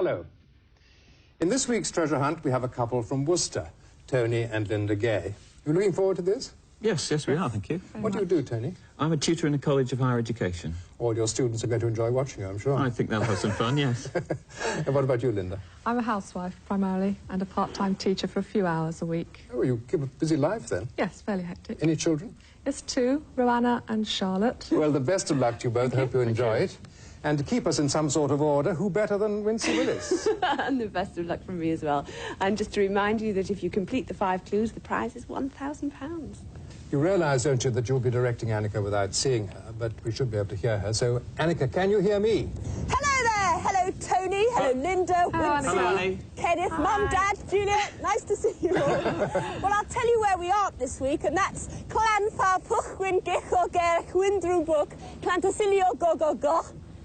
Hello. In this week's treasure hunt, we have a couple from Worcester, Tony and Linda Gay. You looking forward to this? Yes, we are, thank you. What do you do, Tony? I'm a tutor in a college of higher education. All your students are going to enjoy watching you, I'm sure. I think they'll have some fun, yes. And what about you, Linda? I'm a housewife, primarily, and a part-time teacher for a few hours a week. Oh, you keep a busy life, then? Yes, fairly hectic. Any children? Yes, two, Roanna and Charlotte. Well, the best of luck to you both. Hope you enjoy it. And to keep us in some sort of order, who better than Wincy Willis? And the best of luck from me as well. And just to remind you that if you complete the 5 clues, the prize is £1,000. You realise, don't you, that you'll be directing Annika without seeing her, but we should be able to hear her. So, Annika, can you hear me? Hello there! Hello, Tony. Hello, Linda, Wincy, Kenneth, Mum, Dad, Juliet. Nice to see you all. Well, I'll tell you where we are this week, and that's Clan Fa Puchwyn Gicho Gerch Windrubuk Plantasilio Go Go Go.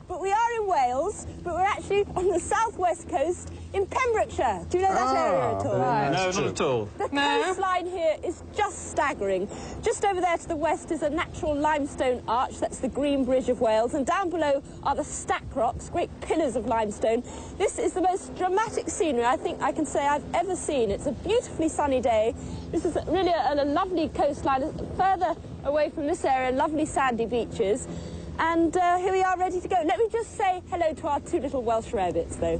But we are in Wales, but we're actually on the southwest coast in Pembrokeshire. Do you know that area at all? Nice. No, not at all. The coastline here is just staggering. Just over there to the west is a natural limestone arch, that's the Green Bridge of Wales, and down below are the stack rocks, great pillars of limestone. This is the most dramatic scenery I think I can say I've ever seen. It's a beautifully sunny day. This is really a lovely coastline. Further away from this area, lovely sandy beaches. And here we are ready to go. Let me just say hello to our 2 little Welsh rabbits, though.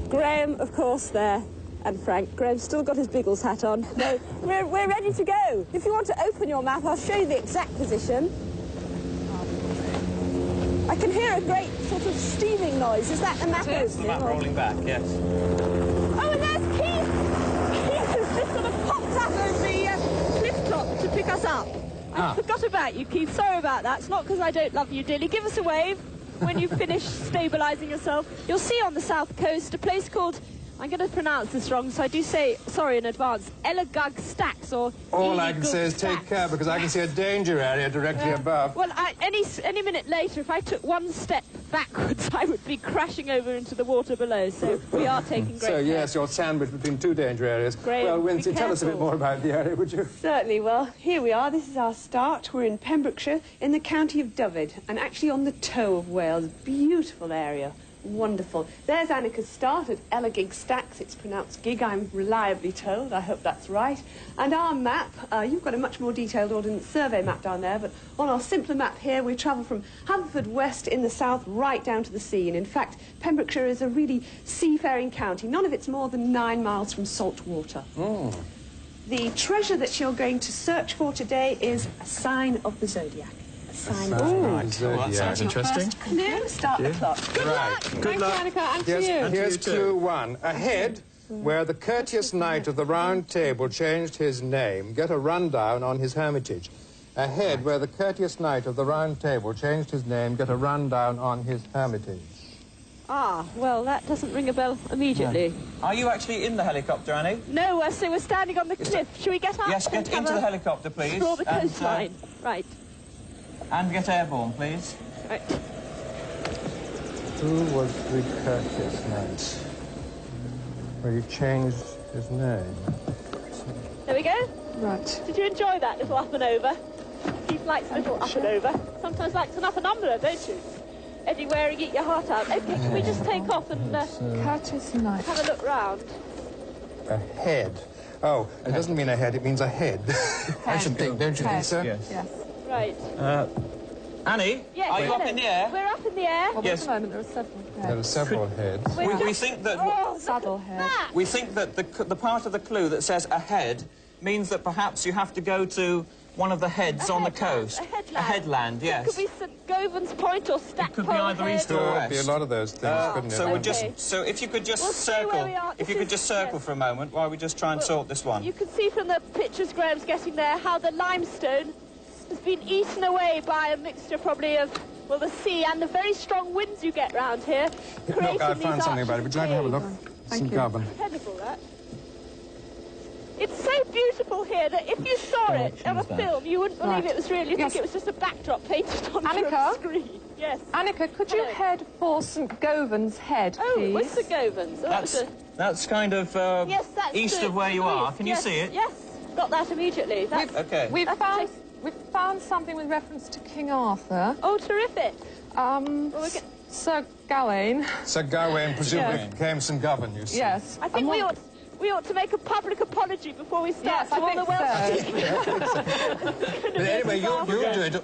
Graham, of course, there, and Frank. Graham's still got his Biggles hat on. No, we're ready to go. If you want to open your map, I'll show you the exact position. I can hear a great sort of steaming noise. Is that the map opening? The map rolling back, yes. Oh, and there's Keith! Keith has just sort of popped up over the cliff top to pick us up. I forgot about you, Keith. Sorry about that. It's not because I don't love you, dearly. Give us a wave when you've finished stabilising yourself. You'll see on the south coast a place called, I'm going to pronounce this wrong, so I do say sorry in advance, Elagug Stacks, or All I can say is take care, because I can see a danger area directly above. Well, any minute later, if I took one step backwards, I would be crashing over into the water below, so we are taking great care. Yes, you're sandwiched between 2 danger areas. Great. Well, Wincy, tell us a bit more about the area, would you? Certainly. Well, here we are. This is our start. We're in Pembrokeshire, in the county of Dyfed, and actually on the toe of Wales. Beautiful area. Wonderful. There's Annika's start at Elagig Stacks. It's pronounced gig, I'm reliably told. I hope that's right. And our map, you've got a much more detailed Ordnance Survey map down there, but on our simpler map here, we travel from Haverfordwest in the south right down to the sea. And in fact, Pembrokeshire is a really seafaring county. None of it's more than 9 miles from salt water. Oh. The treasure that you're going to search for today is a sign of the zodiac. Right. Well, that sounds interesting. Clue, start the clock. Good luck. Good luck. Annika, and to you. Here's you too. clue 1. Ahead, where the courteous knight of the Round Table changed his name, get a rundown on his hermitage. Ahead, where the courteous knight of the Round Table changed his name, get a rundown on his hermitage. Ah, well, that doesn't ring a bell immediately. Are you actually in the helicopter, Annie? No, so we're standing on the cliff. Shall we get up? Yes, get into the helicopter, please. Explore the coastline. Right. And get airborne, please. Right. Who was the courteous knight? Well, he changed his name. There we go. Right. Did you enjoy that little up and over? Keith likes a little up and over. Sometimes likes an up and under, don't you? Eddie wearing eat your heart out. OK, can we just take off and Curtis Knight. have a look round? Ahead. Oh, it doesn't mean ahead, it means ahead. I should think, don't you think, sir? Yes. Right. Annie, Yes, are you up in the air? We're up in the air. Well, Yes. at the moment, there are several There are heads. several heads. We think that Saddle head. we think that the part of the clue that says ahead means that perhaps you have to go to one of the heads on the coast. A headland. A headland, yes. It could be St Govern's Point or Stackpole It could be either Head. east or There would west. be a lot of those things, couldn't So it? we're Okay. so if you could just We'll stay where circle, we are. if you This could is- just circle yes. for a moment while we just try and sort this one. You can see from the pictures Graham's getting there how the limestone has been eaten away by a mixture probably of, well, the sea and the very strong winds you get round here. Look, I found something about it. Would you like to have a look? Thank St. you. Govan. Incredible, that. It's so beautiful here that if you saw it on a that? film, you wouldn't believe Right. it was real. You'd Yes. think it was just a backdrop painted onto Annika? a screen. Yes. Annika, could you Hello. head for St. Govan's Head, Oh, please? what's the Govans? Oh, That's kind of yes, that's east the- of where you are. east, Can you yes, see it? Yes, got that immediately. That's, Okay. We've That's found something with reference to King Arthur. oh, terrific. Well, Sir Gawain. Sir Gawain presumably Yes. came St. Govan, you see. Yes. I think we ought to make a public apology before we start. Yes, I think so. But anyway,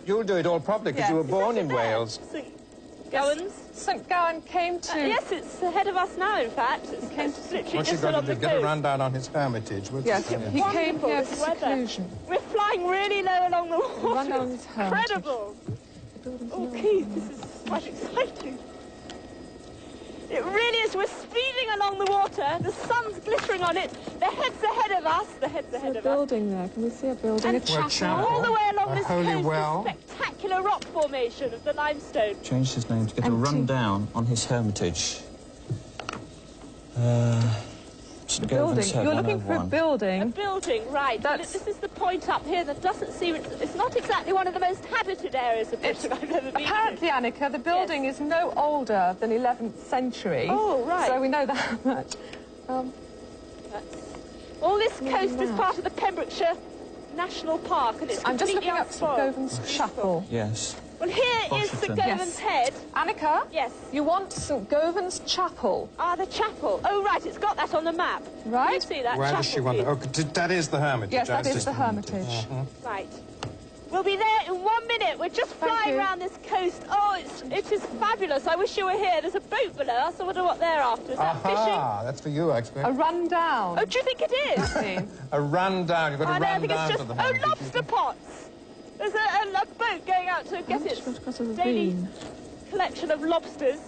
you'll do it all properly because you were born in Wales. Gowans? St. Gawain came to... Yes, it's ahead of us now, in fact. It's literally What you just got to along do, the get a coast. rundown on his hermitage. Yes, he came Wonderful, here this for weather. seclusion. We're flying really low along the water. Run down his hermitage. Incredible. Oh, Keith, this is quite exciting. It really is. We're speeding along the water. The sun's glittering on it. The head's ahead of us. The head's ahead There's of a us. building there. Can we see a building? And a chapel. chapel. all the way along A this holy coast, well. this spectacular rock formation of the limestone. Changed his name to get a Empty. rundown on his hermitage. St. Building. Govan's Head, You're looking for a 101. A building. building, right. That's- This is the point up here that doesn't seem... It's not exactly one of the most habited areas of Britain I've ever been to. Apparently, Annika, the building is no older than 11th century. Oh, right. So we know that much. All this coast is part of the Pembrokeshire National Park, and it's I'm just completely looking up St. unspoiled. Govan's Chapel. Yes. Well, here is St. Washington. Govan's Head. Annika? Yes. You want St. Govan's Chapel, Ah, the chapel. Oh, right, it's got that on the map. right? Can you see that Where chapel? does she want view? to... Oh, that is the hermitage. Yes, that I is see. the hermitage. Right. We'll be there in 1 minute. We're just Thank flying you. around this coast. Oh, it is fabulous. I wish you were here. There's a boat below us. I wonder what they're after. Is that fishing? Aha, that's for you, I expect. A rundown. Oh, do you think it is? A rundown. You've got I to don't run think it's down just... to the Oh, hermitage. lobster pots. There's a boat going out to get its Got a daily ravine. collection of lobsters.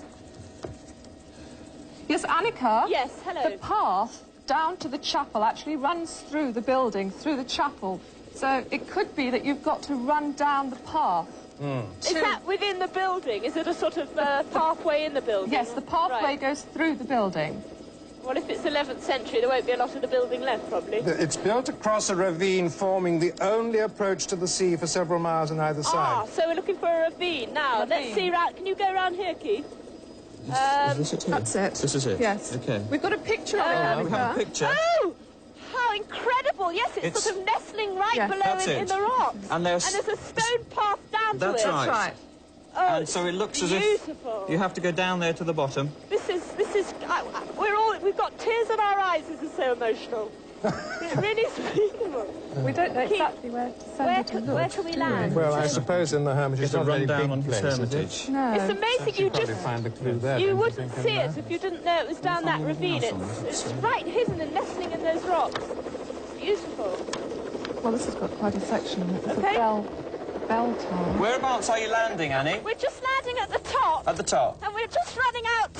Yes, Annika? Yes, hello. The path down to the chapel actually runs through the building, through the chapel. So it could be that you've got to run down the path. Is that within the building? Is it a sort of pathway in the building? Yes, the pathway Right. goes through the building. Well, if it's 11th century, there won't be a lot of the building left, probably. It's built across a ravine forming the only approach to the sea for several miles on either Ah, side. so we're looking for a ravine. Now, let's Ravine. see round... Can you go round here, Keith? Is this it here? That's it. This is it? Yes. Okay. We've got a picture of it, We have a Annika. picture. Oh! How incredible! Yes, it's sort of nestling right Yes. below That's in it. the rocks. And there's- a stone path down That's to it. right. That's right. Oh, And so it looks as if beautiful. you have to go down there to the bottom. This is, we've got tears in our eyes. This is so emotional. It really is beautiful. We don't know exactly where to send it. Where can we land? Well, I suppose in the hermitage It's it's a not a very rundown big on his place, is it? hermitage. No. It's amazing you Probably just... find a clue there. You don't wouldn't think, see in it there? if you didn't know it was down that ravine. It's right hidden and nestling in those rocks. Beautiful. Well, this has got quite a section in it. There's Okay. a bell tower. Whereabouts are you landing, Annie? We're just landing at the top. At the top. And we're just running out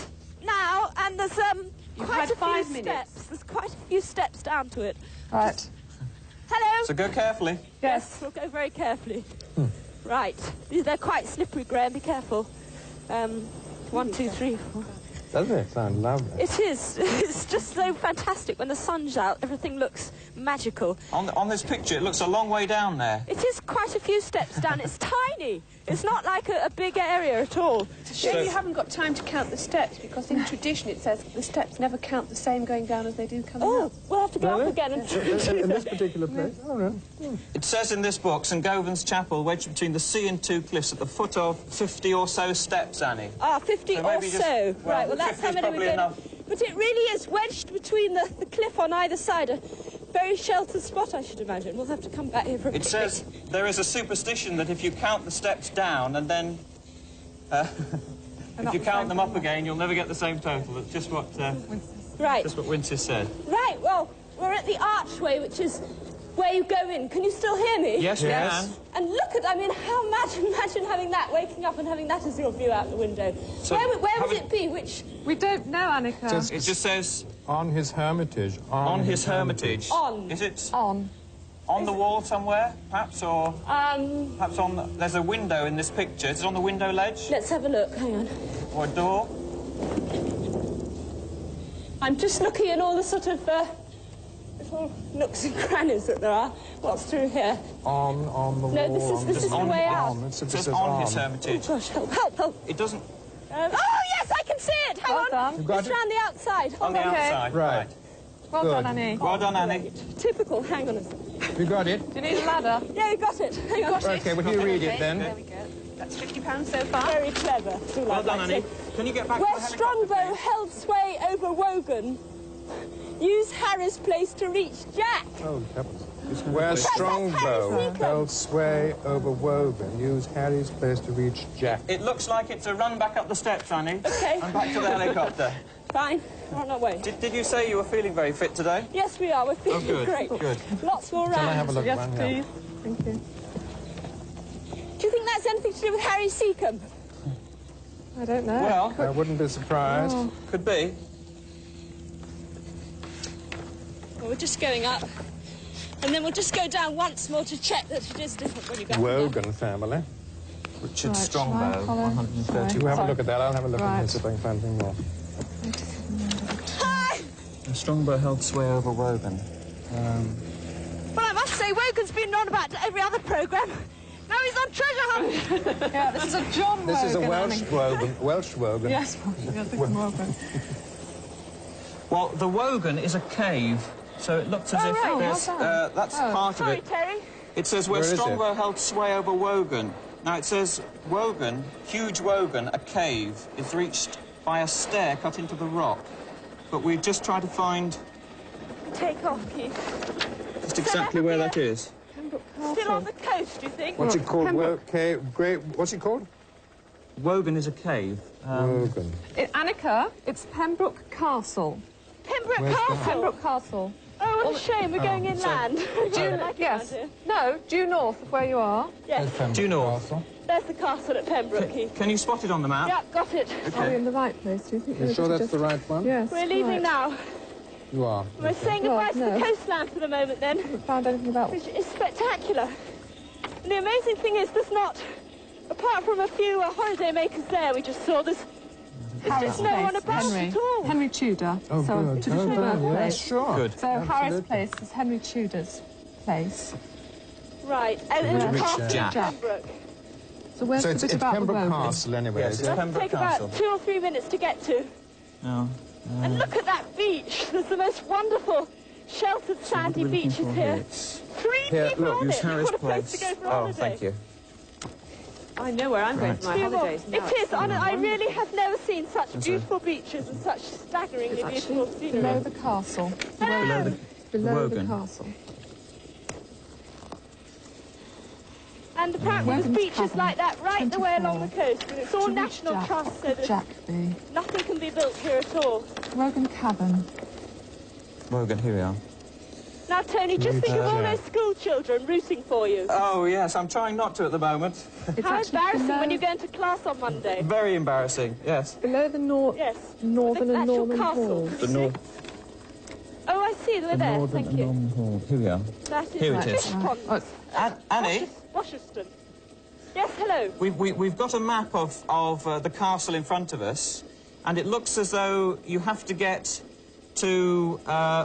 now, and there's quite had a 5 few minutes. steps. There's quite a few steps down to it. Right. Hello. So go carefully. Yes. We'll go very carefully. Right. They're quite slippery, Graham. Be careful. 1, 2, 3, 4. Doesn't it sound lovely? It is. It's just so fantastic. When the sun's out, everything looks magical. On this picture, it looks a long way down there. It is quite a few steps down. It's tiny. It's not like a big area at all. Shame you haven't got time to count the steps, because in tradition it says the steps never count the same going down as they do coming Oh, up. we'll have to go up again and In this particular place? Oh, no. It says in this book, St. Govan's Chapel, wedged between the sea and 2 cliffs at the foot of 50 or so steps, Annie. 50 So or maybe just- so. well, Right, well, that's 50 how is many probably we're going enough. But it really is wedged between the cliff on either side. A very sheltered spot, I should imagine. We'll have to come back here for a It says there is a superstition that if you count the steps down and then... if you count them up again, you'll never get the same total. That's just what Right. Wincy said. Right, well, we're at the archway, which is where you go in. Can you still hear me? Yes, we can. And look at, I mean, imagine having that, waking up and having that as your view out the window. So where would have it be? Which... We don't know, Annika. It just says On his hermitage. on his hermitage. On. Is it On. on the wall somewhere, perhaps, or perhaps on the... There's a window in this picture. Is it on the window ledge? Let's have a look, hang on. Or a door? I'm just looking at all the sort of little nooks and crannies that there are. What's through here? On the wall. No, this is the way out. On. It It says says on his Oh, hermitage. gosh, help. It doesn't... Oh, yes, I can see it. Hang Well on. done. You've got It's it? round the outside. On the Hold on. outside. Right. Well Good. done, Annie. Well done, Annie. Typical. Hang on a second. You got it? Do you need a ladder? Yeah, you got it. Hang on. Okay, well, you read it then. There we go. That's £50 so far. Very clever. Well done, Annie. Can you get back Where to the helicopter, Strongbow please? held sway over Wogan, use Harry's place to reach Jack. Oh, heavens. Where Strongbow held sway over Wogan, use Harry's place to reach Jack. It looks like it's a run back up the steps, Annie. Okay. And back to the helicopter. Fine. We're on our way. Did you say you were feeling very fit today? Yes, we are. We're feeling good, great. good. Lots more Can I have a rounds. look Yes, around? please. Thank you. Do you think that's anything to do with Harry Seacombe? I don't know. Well, I wouldn't be surprised. Oh. could be. Well, we're just going up. And then we'll just go down once more to check that it is different when you go up. Wogan family. Richard Right, Strongbow, shall I follow? 130. You have a Sorry. look at that. I'll have a look Right. and see if I can find anything more. Hi! Strongbow held sway over Wogan. Well, I must say, Wogan's been on about every other programme. Now he's on treasure hunt. Yeah, this is a John This is a Wogan, Welsh Annie. Wogan. Welsh Wogan. Yes, yes, it's Wogan. Well, the Wogan is a cave, so it looks as Oh, if right, there's... well done. that's Oh. part of Sorry, it. Terry. It says where Where is it? Strongbow held sway over Wogan. Now it says Wogan, huge Wogan, a cave, is reached by a stair cut into the rock. But we've just tried to find Take off, Keith. just exactly where that is. Still on the coast, do you think? What's it called? What's it called? Wogan is a cave. Wogan. Annika, it's Pembroke Castle. Pembroke Where's that? Castle. Pembroke Castle. Oh, what a shame. We're going inland. Do you like it Yes. around here? No, due north of where you are. Yes. Due north. Castle. There's the castle at Pembroke, Keith. Can you spot it on the map? Yep, got it. Are we in the right place? Do you think? You sure that's the right one? Yes. We're leaving right. now. You are. We're saying Well, goodbye to the no. coastline for the moment, then, Haven't found anything about. which is spectacular. And the amazing thing is, there's not, apart from a few holiday makers there we just saw, there's just no one about Henry. at all. Henry Tudor. Oh, so good. traditional Oh, good. birthplace. Yes, sure. Good. So Harris Absolutely. Place is Henry Tudor's place. Right, and To the reach castle Jack. at Pembroke. So where's So the it's bit about Pembroke the Wogan? Castle anyway. Yes, is it's it? It'll Pembroke take Castle. about 2 or 3 minutes to get to. No. And look at that beach. There's the most wonderful sheltered sandy beaches here. 3 Here, people look, on Use it. Harry's What a place place. to go for a Oh, holiday. thank you. I know where I'm going for my Two more. holidays now. It is. I really have never seen such beautiful beaches and such staggeringly It's beautiful actually scenery. below the castle. Below the Below the Wogan. castle. And apparently there's Wogan's beaches Cabin, like that right the way along the 24. coast. And it's all To reach national Jack. trust, so Could that Jack be? nothing can be built here at all. Wogan Cabin. Wogan, here we are. Now, Tony, just think of all those school children rooting for you. Oh, yes, I'm trying not to at the moment. It's How actually embarrassing below, when you go into class on Monday. Very embarrassing, yes. below the Yes. northern The and actual northern castle. hall. The north, Oh, I see. They're there. Thank you. Northern Hall. Here we are. That is Here it fish is. pond. Oh, it's Annie, Washington. Yes, hello. we've got a map of the castle in front of us, and it looks as though you have to get to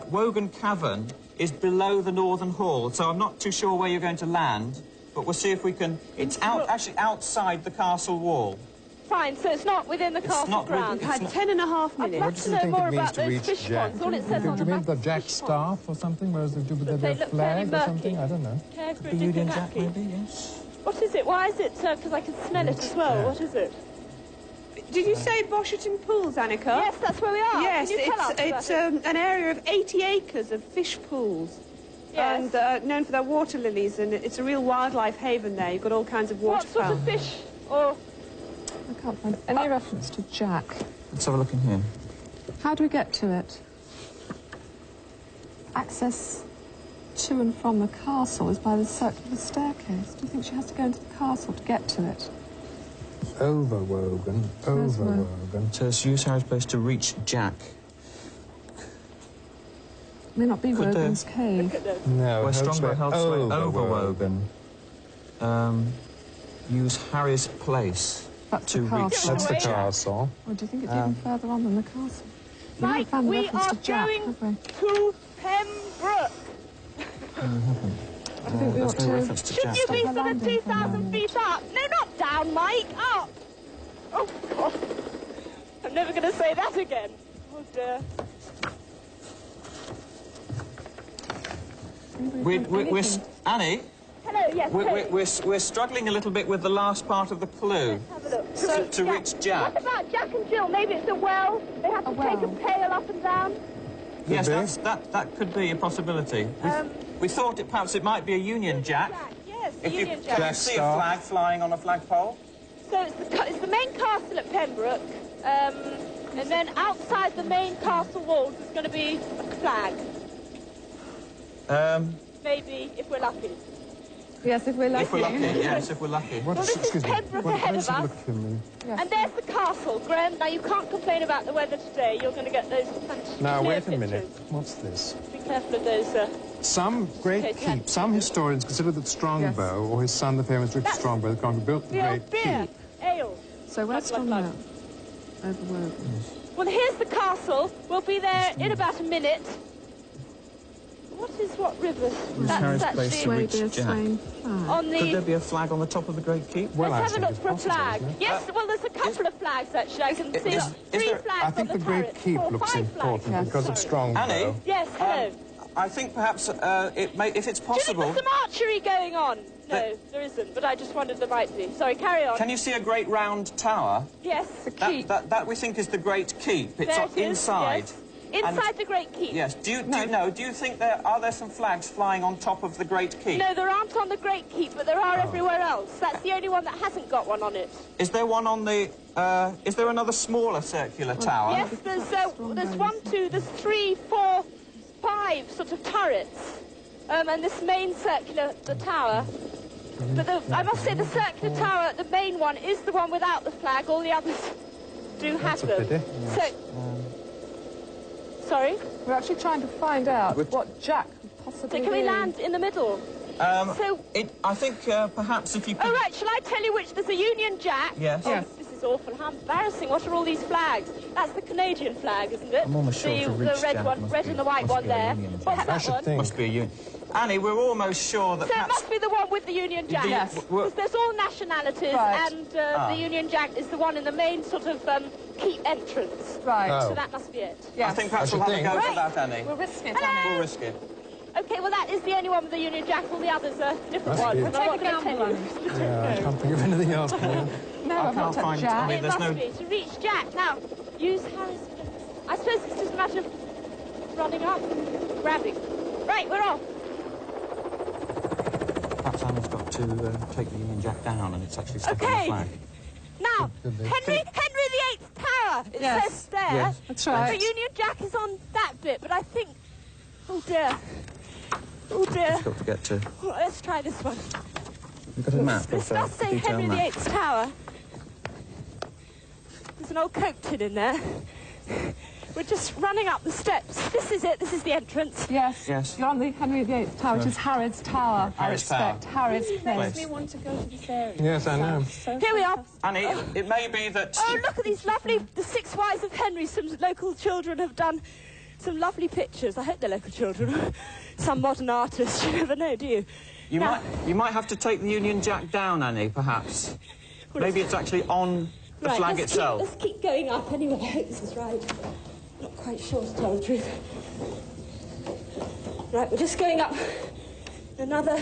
Wogan Cavern is below the Northern Hall, so I'm not too sure where you're going to land, but we'll see if we can... It's actually outside the castle wall. Fine, so it's not within the castle not within- grounds. it's Had not- 10.5 I'd minutes. love does to it know think more it means about to those reach fish Jack? ponds. All it says Do on you the mean back the is Jack fish ponds. staff or something? Whereas they do with They their look flag fairly or something? murky. I don't know. Care for a The Union Jack, diplomacy. maybe, yes. What is it? Why is it? Because I can smell it as well. What is it? Did you say Bosherton Pools, Annika? Yes, that's where we are. Yes, Can you tell us it's about it? an area of 80 acres of fish pools. Yes. And known for their water lilies, and it's a real wildlife haven there. You've got all kinds of What sort waterfowl. of fish? Or I can't find any reference to Jack. Let's have a look in here. How do we get to it? Access to and from the castle is by the circular staircase. Do you think she has to go into the castle to get to it? Over Wogan. Where's Over Wogan? Wogan. So it's use Harry's place to reach Jack. May not be Could, Wogan's cave. look at those. No, Where Strongbow held sway over Wogan. Wogan. Use Harry's place That's to the reach castle. That's the Wait. castle. Or do you think it's even further on than the castle? We Mike, haven't found the we reference are to Jack, going have we? to Pembroke. I think we ought There's no to... reference to Should Jack. you be Stop sort of landing for a 2,000 moment. feet up? No, not down, Mike. Up. Oh, God. I'm never going to say that again. Oh, dear. Annie? Hello, yes. We're struggling a little bit with the last part of the clue. Have a look. To reach Jack. What about Jack and Jill? Maybe it's a well. They have to take a pail up and down. Yes, that could be a possibility. We thought perhaps it might be a Union Jack. Yes, If you Union Jack. can see a flag flying on a flagpole. So it's the main castle at Pembroke, and then outside the main castle walls is going to be a flag. Maybe, if we're lucky. Yes, if we're lucky. If we're lucky, yes, if we're lucky. Well, this is Pembroke ahead of us. Yes. And there's the castle, Graham. Now, you can't complain about the weather today. You're going to get those fantastic Now, wait a pictures. minute. What's this? Be careful of those... Some great keep. Some historians consider that Strongbow, or his son, the famous Richard Strongbow, the conqueror, built the great beer, keep. ale. So where's Strongbow? Over where? Well, here's the castle. We'll be there in about a minute. What river? That's actually Maybe a Spain on Could there the... be a flag on the top of the Great Keep? Well, Let's have a actually, look for a it's possible, flag. isn't it? Yes, well, there's a couple of flags, actually. I can see three flags I think on the the great turret. keep 4 or looks 5 important flags. because of Strongbow. Annie? Yes, hello. I think perhaps if it's Do you possible... think there's some archery going on? No, there isn't, but I just wondered there might be. Sorry, carry on. Can you see a great round tower? Yes. That we think is the Great Keep. It's There it is, inside. yes. Inside the Great Keep. Yes. Do you think are there some flags flying on top of the Great Keep? No, there aren't on the Great Keep, but there are everywhere else. That's the only one that hasn't got one on it. Is there one on the... is there another smaller circular tower? Yes, there's 1, 2, there's 3, 4, 5 sort of turrets. And this main circular, the tower. But I must say the circular tower, the main one, is the one without the flag. All the others do have them. Pity. Sorry? We're actually trying to find out what Jack could possibly So can we be. land in the middle? I think perhaps if you could... Oh, right, shall I tell you which? There's a Union Jack. Yes. Oh, Yes. this is awful. How embarrassing. What are all these flags? That's the Canadian flag, isn't it? I'm almost sure it's a the Ridge red Jack. one, Must red be- and the white must one be a there. Union Jack. What's I that should one? think. Must be a Union. Annie, we're almost sure that So it perhaps... must be the one with the Union Jack. Yes. Because there's all nationalities, Right. and the Union Jack is the one in the main sort of keep entrance. Right. Oh. So that must be it. Yes. I think perhaps I we'll should have a go think. for that, Annie. We'll risk it, Hello. We'll risk it. Okay, well, that is the only one with the Union Jack. All the others are different Must ones. be. I'm not going to tell you. Yeah, I can't think of anything else. No, I've can't not find- touched Jack. I mean, It there's must no... be, to reach Jack. Now, use Harris. I suppose it's just a matter of running up and grabbing. Right, we're off. Perhaps Annie's got to take the Union Jack down and it's actually stuck on the Okay. flag. Now, Could be. Henry VIII's tower, it Yes. says there. Yes. That's right. The Union Jack is on that bit, but I think... Oh, dear. Oh, dear. Difficult to get to. All right, let's try this one. We've got a map This of must say detailed Henry map. VIII's tower. There's an old Coke tin in there. We're just running up the steps. This is it. This is the entrance. Yes. Yes. You're on the Henry VIII Tower, which is Harrod's Tower, Harrod's I expect. Tower. Harrod's Place. me want to go to this area. Yes, I know. Here we are. Annie, it may be that... Oh, look at these lovely... The 6 Wives of Henry. Some local children have done some lovely pictures. I hope they're local children. Some modern artist. You never know, do you? You Now- might have to take the Union Jack down, Annie, perhaps. Well, Maybe it's actually on the Right, flag let's itself. Let's keep going up anyway. I hope this is right. Not quite sure, to tell the truth. Right, we're just going up another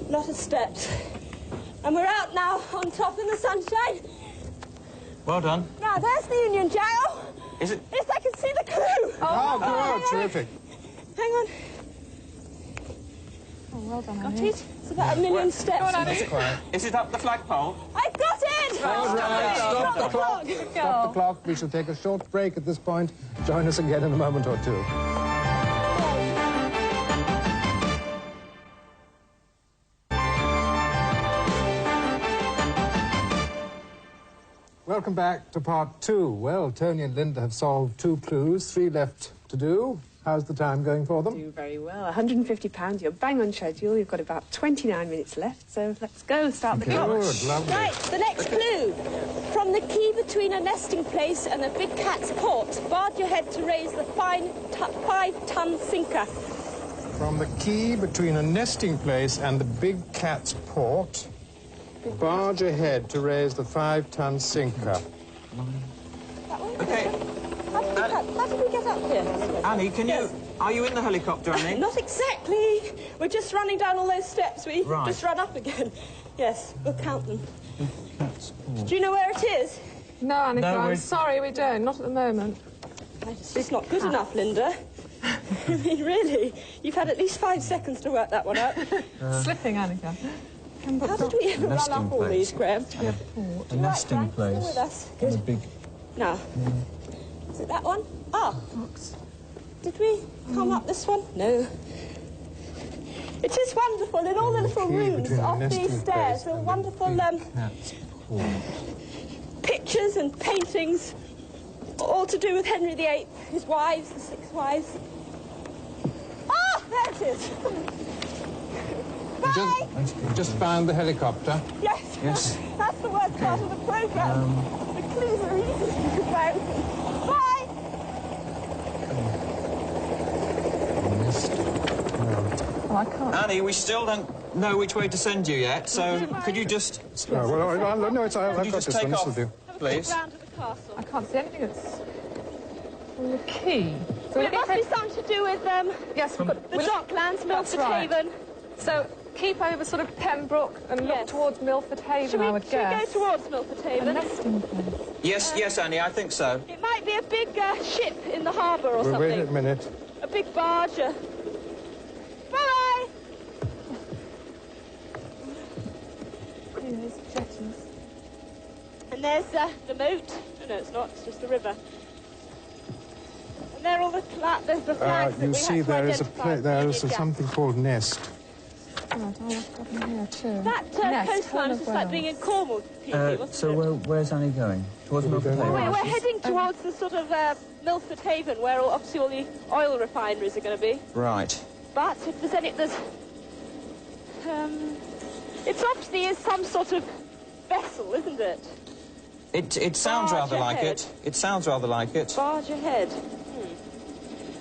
lot of steps. And we're out now on top in the sunshine. Well done. Now, there's the Union Jack. Oh, Is it... yes, I can see the clue. Oh, good. Terrific. Hang on. Oh, well done, Got Annie. it? It's about a million steps. Is it up the flagpole? I've got it! All right, stop the clock. Good Stop girl. the clock. We shall take a short break at this point. Join us again in a moment or two. Welcome back to part 2. Well, Tony and Linda have solved 2 clues, 3 left to do. How's the time going for them? Do very well. £150. You're bang on schedule. You've got about 29 minutes left. So let's go. Start the clock. Good, lovely. Right, the next clue. From the quay between a nesting place and a big cat's port, barge ahead to raise the 5-ton sinker. From the quay between a nesting place and the big cat's port, barge ahead to raise the 5-ton sinker. Okay. How did we get up here? Annie, can you... Are you in the helicopter, Annie? Not exactly. We're just running down all those steps. We Right. just run up again. Yes, we'll count them. That's all. Do you know where it is? No, Annika, No, I'm we're- sorry, we don't. Not at the moment. It's just not good enough, Linda. I mean, really, you've had at least 5 seconds to work that one out. Slipping, Annika. How did we ever run Nesting up all place. these, Graham? A nesting Right, Frank, place. still with us. And Good. a big... Now, is it that one? Ah, did we come up this one? No. It is wonderful in all the little key rooms between the off nesting these stairs. place There are and the wonderful Cat's paw. pictures and paintings, all to do with Henry VIII, his wives, the 6 wives. Ah, there it is. Bye. Just found the helicopter. Yes. Yes. That's the worst part of the programme. The clues are easy to find. Bye. Oh, I can't. Annie, we still don't know which way to send you yet, so could you just... Oh, well, no, I've Could you got just this take one. This will off, do. please? Round to the castle. I can't see anything that's... From the key. So Well, it must be something to do with Yes, we've got... the Docklands, Milford right. Haven. So, keep over sort of Pembroke and look Yes. towards Milford Haven, Should I we would go guess. towards Milford A Haven? nesting place. Yes, Annie, I think so. It might be a big ship in the harbour or Well, wait a something. minute. A big barge. Bye. There's jetties. And there's the moat. Oh, no, it's not. It's just the river. And there are all the flags that You we see, had to there is identify. there is something called nest. Right, I'll look up in here too. That Nest, coastline Horn is of just like being in Wales. Cornwall, Phoebe, wasn't it? where's Annie going? Towards Milford going We're heading towards the sort of Milford Haven, where obviously all the oil refineries are going to be. Right. But if there's any, it's obviously is some sort of vessel, isn't it? It sounds Barge rather like ahead. it. It sounds rather like it. Barge ahead.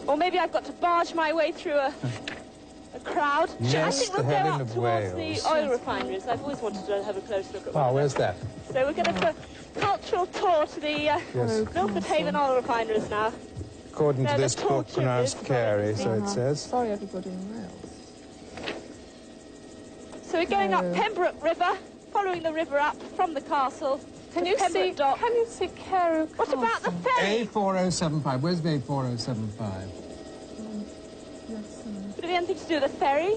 Or maybe I've got to barge my way through a crowd. I Yes, think we'll the go Helen up of towards Wales. the oil refineries. I've always wanted to have a close look at one. Oh, of where's them. that? So we're going to have a cultural tour to the Milford Haven oil refineries now. According to No, the this tall book, pronounced chimneys, Carey, so it Uh-huh. says. Sorry, everybody in Wales. So we're going up Pembroke River, following the river up from the castle. Can to you Pembroke see? Dock. Can you see Carew What about the Castle? ferry? A4075. Where's the A4075? Would it be anything to do with the ferry?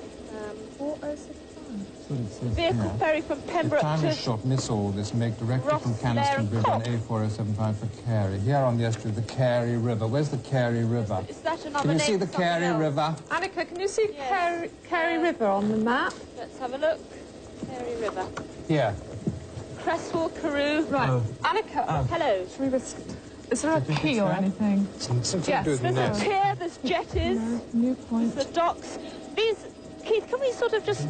4075. Vehicle ferry from Pembroke to... shot, miss all this, make directly Ross, from Blair Caniston and Bridge on Cobb. A4075 for Carey. Here on the estuary, the Carey River. Where's the Carey River? Is that another Can you name see the for something Carey else? River? Annika, can you see Yes. Carey River on the map? Let's have a look. Carey River. Here. Cresswell, Carew. Right. Annika, Hello. should we risk... Is there a key or anything? Something Yes, to do with the There's a nest. pier, there's jetties, New point. the docks. These... Keith, can we sort of just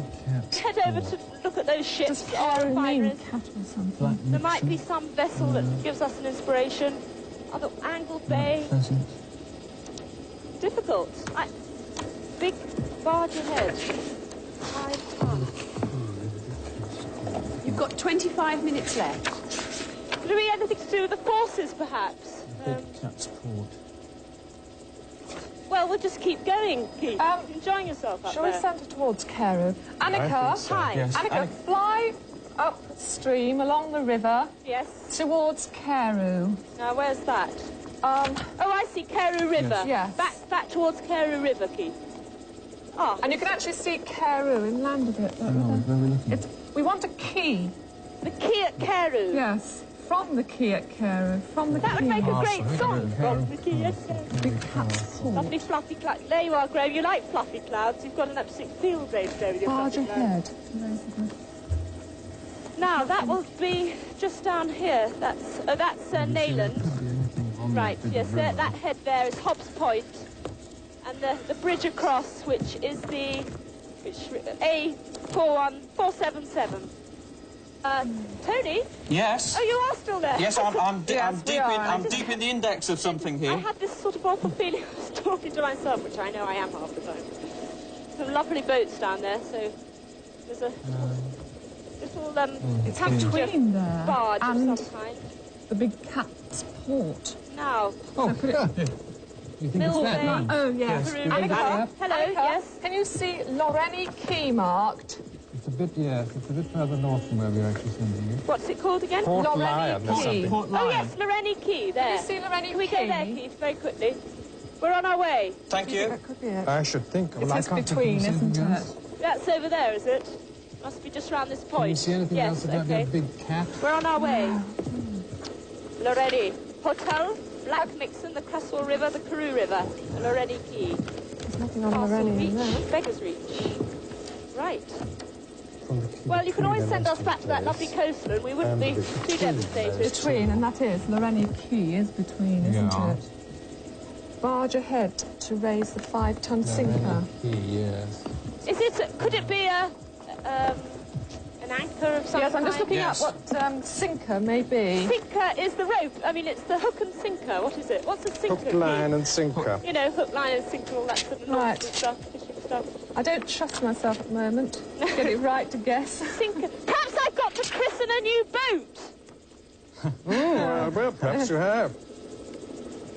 head over to look at those ships, Does oil Carew mean refineries? cat or something? There might be some vessel that gives us an inspiration. Other Angle Bay. Difficult. Big barge ahead. 5 tons. You've got 25 minutes left. Could it be anything to do with the forces, perhaps? Cat's Port. Well, we'll just keep going, Keith. Enjoying yourself up Shall we there. send her towards Carew? Annika, think so, Hi. yes. Annika, fly upstream along the river Yes. towards Carew. Now, where's that? Um, Oh, I see, Carew River. Yes. Back towards Carew River, Keith. Ah, and you can actually see Carew inland a bit. Where are we looking? We want a key. the key at Carew. Yes, from the key at Carew. From the That key. would make a Ah, great sorry, song. Carew. From the key at Carew. Big cat's paw. Lovely fluffy clouds. There you are, Graham. You like fluffy clouds. You've got an absolute field day today with your Barge fluffy clouds. ahead. Now, that will be just down here. That's Nayland. Right, yes, that head there is Hobbs Point. And the bridge across, which is the A41477. Tony? Yes. Oh, you are still there? Yes, I'm Yes, deep in the index of something I here. had this sort of awful feeling I was talking to myself, which I know I am half the time. Some lovely boats down there, so there's a little It's between there barge and of some kind. the big cat's port. Now, Oh, yeah. You think it's that line? Oh, yes. Annika, hello, Annika, yes. can you see Loreni Key marked? It's a bit, yes, it's a bit further north from where we're actually sending you. What's it called again? Port Loreni Lion or Key. something. Port Oh, Lion. yes, Loreni Key, there. Can you see Loreni Can we go there, Key? Keith, very quickly? We're on our way. Thank you. That could be it. I should think. It I is can't think between, of isn't anything it? else. That's over there, is it? Must be just round this point. Can you see anything yes, else about okay. that big cat? We're on our way. Loreni. Hotel, Black Mixon, the Cresswell River, the Carew River, Loreni Key. There's nothing on Castle Loreni in there. Reach, Beggars Reach. Right. From the key Well, you can between always the send us nesting back to that place. lovely coastline. We wouldn't be And the too between devastated. those. Between, and that is, Loreni Key is between, isn't Yeah. it? Barge ahead to raise the 5-ton sinker. Key, yes. Is it? Could it be an anchor of some Yes, I'm just kind? looking Yes. at what sinker may be. Sinker is the rope. I mean, it's the hook and sinker. What is it? What's a sinker? Hook, line and sinker. You know, hook, line, and sinker, all that sort of Right. nonsense stuff, fishing stuff. I don't trust myself at the moment. Get it right to guess. Sinker. Perhaps I've got to christen a new boat. Well, perhaps you have.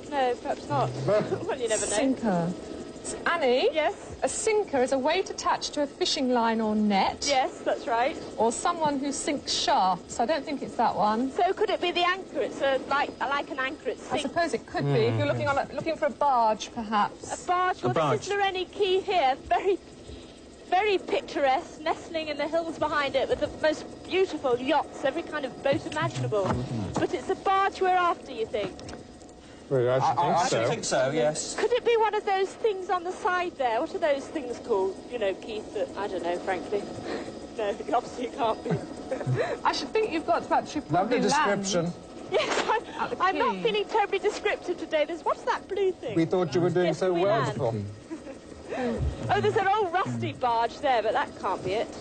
No, perhaps not. Well, you never know. Sinker. Annie? Yes. A sinker is a weight attached to a fishing line or net. Yes, that's right. Or someone who sinks shafts. I don't think it's that one. So could it be the anchor? It's like an anchor. It I sinks. suppose it could be. If you're looking for a barge, perhaps. A barge. Well, barge. this is Loreni Key here. Very, very picturesque, nestling in the hills behind it with the most beautiful yachts, every kind of boat imaginable. But it's a barge we're after, you think? Well, I should I think should so. think so, yes. Could it be one of those things on the side there? What are those things called? You know, Keith, that I don't know, frankly. No, obviously it can't be. I should think you've got to actually Lovely probably land. description. Yes, the I'm not quay. feeling terribly descriptive today. What's that blue thing? We thought you were doing Yes, so we well land. before. Oh, there's an old rusty barge there, but that can't be it.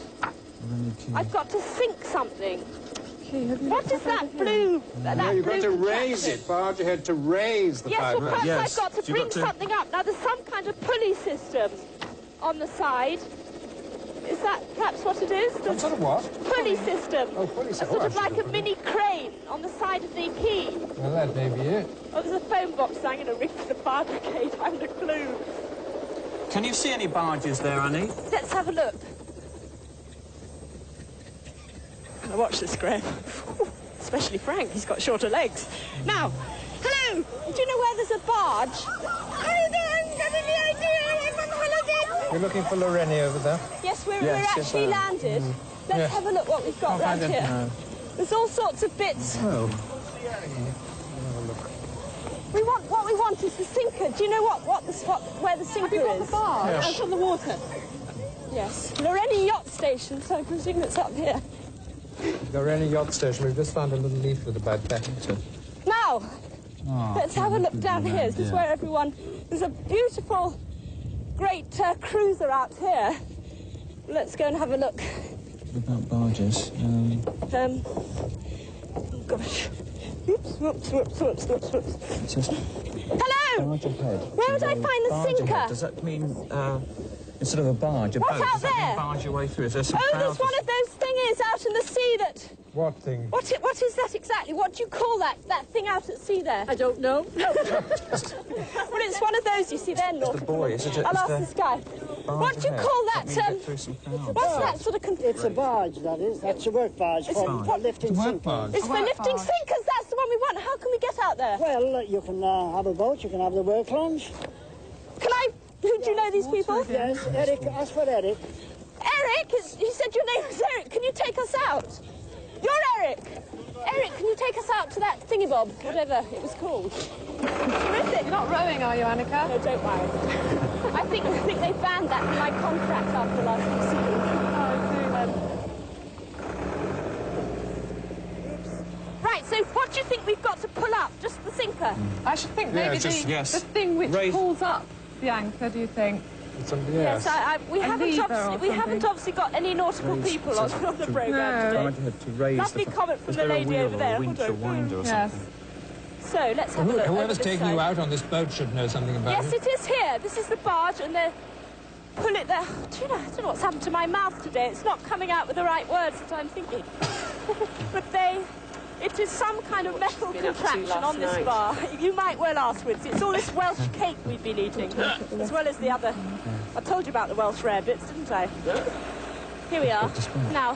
I've got to sink something. Key, have you What looked is up over that here? blue? That No, you've got blue to raise contraption? it. Barge ahead to raise the Yes, well, 5 perhaps Yes, I've got to you've bring got to- something up. Now, there's some kind of pulley system on the side. Is that perhaps what it is? What sort of what? Pulley system. Oh, pulley A system. sort Oh, of like actually, a mini crane on the side of the quay. Well, that may be it. Oh, there's a phone box. I'm going to ring for the fire brigade. I haven't a clue. Can you see any barges there, Annie? Let's have a look. Now watch this, Graham. Especially Frank, he's got shorter legs. Now, hello! Do you know where there's a barge? I don't have any idea. I'm on holiday. You're looking for Loreni over there? Yes, we're yes, actually I am. landed. Let's have a look what we've got round here. There's all sorts of bits. Oh, What we want is the sinker. Do you know where the sinker is? Out on the water. Yes. Loreni Yacht Station, so I presume it's up here. Loreni Yacht Station. We've just found a little leaflet about that. Now, let's have a look down here. This is where everyone... There's a beautiful, great cruiser out here. Let's go and have a look. about barges. Oh, gosh. Oops, whoops, whoops, whoops, whoops, whoops. It's just Hello! barge ahead. Where would I find the Barge sinker? ahead. Does that mean, instead of a barge, a What's boat? out Does that there? mean barge your way through? Is there some Oh, there's crowd? one of those thingies out in the sea that... What thing? What is that exactly? What do you call that thing out at sea there? I don't know. No. Well, it's one of those, you see, they're nautical. buoy, is it? I'll Is ask the this guy. What do you ahead? call that? Let me get through some crowds. What's that sort of... It's a barge, that is. That's a work barge for lifting Work sinkers. barge. It's for lifting sinkers. That's the one we want. How can we get out there? Well, you can have a boat, you can have the work launch. Can I... Who do you know these people? Yes, Eric, ask for Eric. Eric? You said your name was Eric. Can you take us out? You're Eric. Eric, can you take us out to that thingy-bob, whatever it was called? Terrific. You're not rowing, are you, Annika? No, don't worry. I think they banned that in my contract after last season. Right, so what do you think we've got to pull up? Just the sinker? I should think maybe yes. the thing which Raise- pulls up the anchor, do you think? Yes. We haven't lever or obviously got any nautical people on the programme today. Barge ahead to raise Lovely the... comment from Is the there a lady wheel over there. or a winch or Hold on. winder or Yes. something? So let's have a look. Whoever's over this taking you side. out on this boat should know something about Yes, it. it is here. This is the barge, and they're pull it there. Do you know? I don't know what's happened to my mouth today. It's not coming out with the right words that I'm thinking. But they It is some kind of metal contraption on this bar. You might well ask, Wincy. It's all this Welsh cake we've been eating, as well as the other... I told you about the Welsh rarebits, didn't I? Here we are. Now,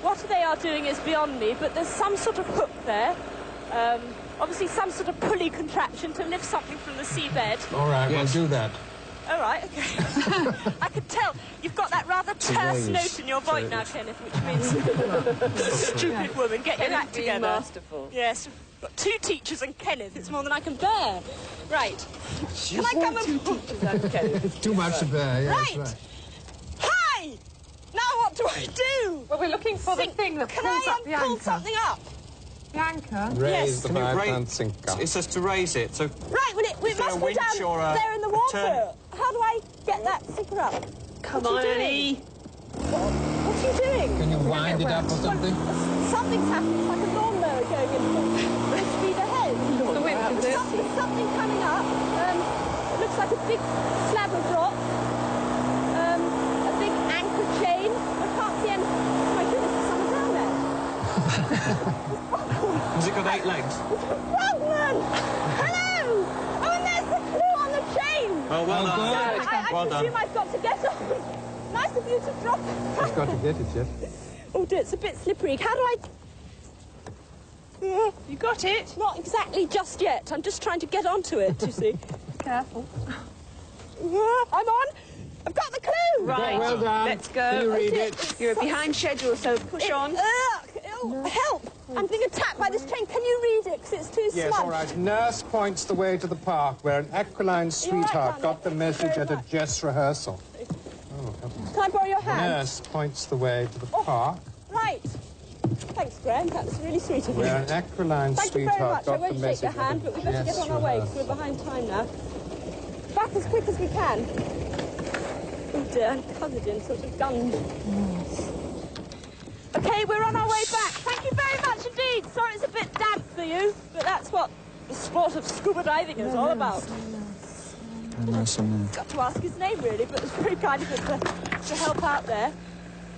what they are doing is beyond me, but there's some sort of hook there. Obviously some sort of pulley contraption to lift something from the seabed. All right, Yes. we'll do that. All right, OK. I can tell you've got that rather terse note in your voice now, Kenneth, which means... Stupid woman, get your act together. Masterful. Yes, got 2 teachers and Kenneth. It's more than I can bear. Right. Can I come and... 2 teachers and Kenneth. It's too much to bear, yes, Right. Hi! Now what do I do? Well, we're looking for the thing that Can pulls up I the anchor. pull something up? The anchor? Raise Yes. the Can you 5-pound sinker. It says to raise it, so... Right, well, it there must a be winch down or a there in the water. turn? How do I get that sinker up? Come What on, are you Annie. What are you doing? Can you wind it up or something? Something's happening. It's like a lawnmower going in full speed ahead. The wind, is it? Something coming up. It looks like a big slab of rock. A big anchor chain. I can't see any... Oh my goodness, there's someone down there. Has it got 8 legs? Frogman! Hello! Oh, and there's the clue on the chain. Oh, well done. I Well done. presume I've got to get on. Nice of you to drop it. You've got to get it, yes. Oh dear, it's a bit slippery. How do I... You got it? Not exactly just yet. I'm just trying to get onto it, you see. Careful. I'm on. I've got the clue. Right. Well done. Let's Can you go. read it? You're behind schedule, so push on. Help! I'm being attacked by this train. Can you read it? Because it's too Yes, smudged. all right. Nurse points the way to the park where an aquiline sweetheart Anne? got the message Very at a much. dress rehearsal. Can I borrow your hand? Nurse points the way to the park Right. Thanks, Graham. That was really sweet of you. where an aquiline Thank you very sweetheart much. I got the won't shake message your at hand, a but we better get dress on our way because rehearsal. we're behind time now. Back as quick as we can. Oh dear, I'm covered in sort of gunge. Okay, we're on our way back. Thank you very much indeed. Sorry it's a bit damp for you, but that's what the sport of scuba diving is all about. Got to ask his name really, but it's very kind of him to help out there.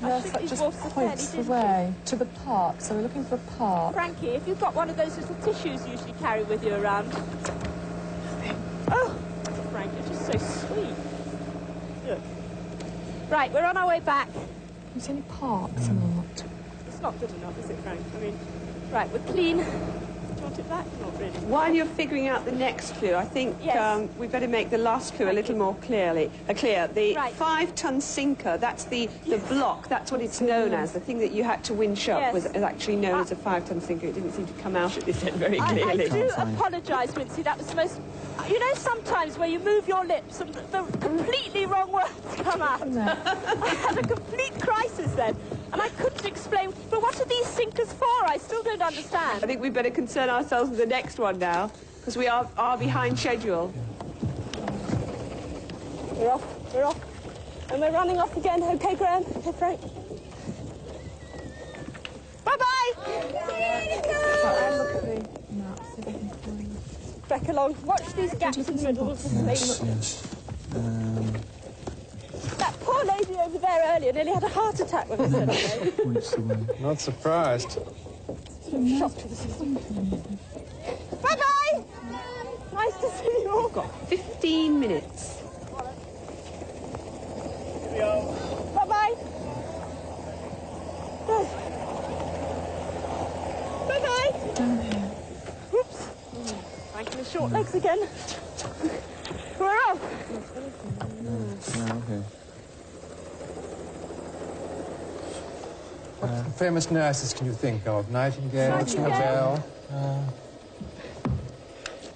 I think That these just dwarfs are fairly points the distant. way to the park, so we're looking for a park. Frankie, if you've got one of those little tissues you usually carry with you around. Oh, Frankie, you're just so sweet. Look. Right, we're on our way back. Is there any parks or not? It's not good enough, is it, Frank? I mean, right, we're clean. Do you want it back? Not really. While you're figuring out the next clue, I think Yes. we better make the last clue a little more clear. The Right. 5-ton sinker, that's the block, that's what it's known as. The thing that you had to winch up Yes. was actually known as a 5-ton sinker. It didn't seem to come out at this end very I clearly. do apologise, Wincy. That was the most... You know sometimes where you move your lips and the completely wrong words come out? I had a complete crisis then, and I couldn't explain. But what are these sinkers for? I still don't understand. I think we better concern ourselves with the next one now, because we are behind schedule. We're off. And we're running off again. OK, Graham? OK, Frank? Bye-bye! I'll look at the map, see if I can find it. Back along. Watch these gaps in the middle. Yes. That poor lady over there earlier nearly had a heart attack when I said hello. Points the way. Not surprised. Shocked to the system. Bye-bye! Nice to see you all. 15 minutes. Bye-bye. Bye-bye. Down here. Oops. Frank and his short legs again. We're off. Yeah, okay. What famous nurses can you think of? Nightingale, Nightingale. Ravel?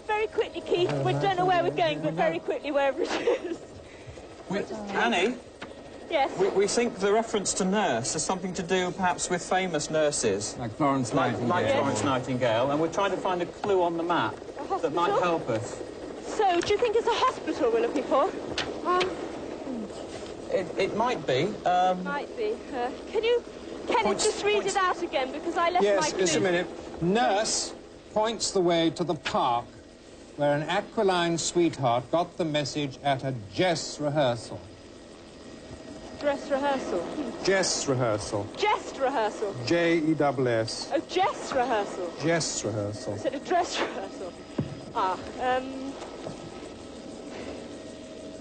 Very quickly, Keith. We don't know where we're going, but very quickly wherever it is. Annie, Yes. we think the reference to nurse has something to do perhaps with famous nurses. Like Florence Like Nightingale. Florence Nightingale, and we're trying to find a clue on the map that might hospital? help us. So, do you think it's a hospital we're looking for? It might be. Might be. Can you, Kenneth, Points- just read points- it out again, because I left my Yes, clue. just a minute. Nurse points the way to the park where an aquiline sweetheart got the message at a dress rehearsal. dress rehearsal. Jess rehearsal. Jest rehearsal. J-E-S-S. Oh, Jess rehearsal. Jess rehearsal. Instead of dress rehearsal. Ah,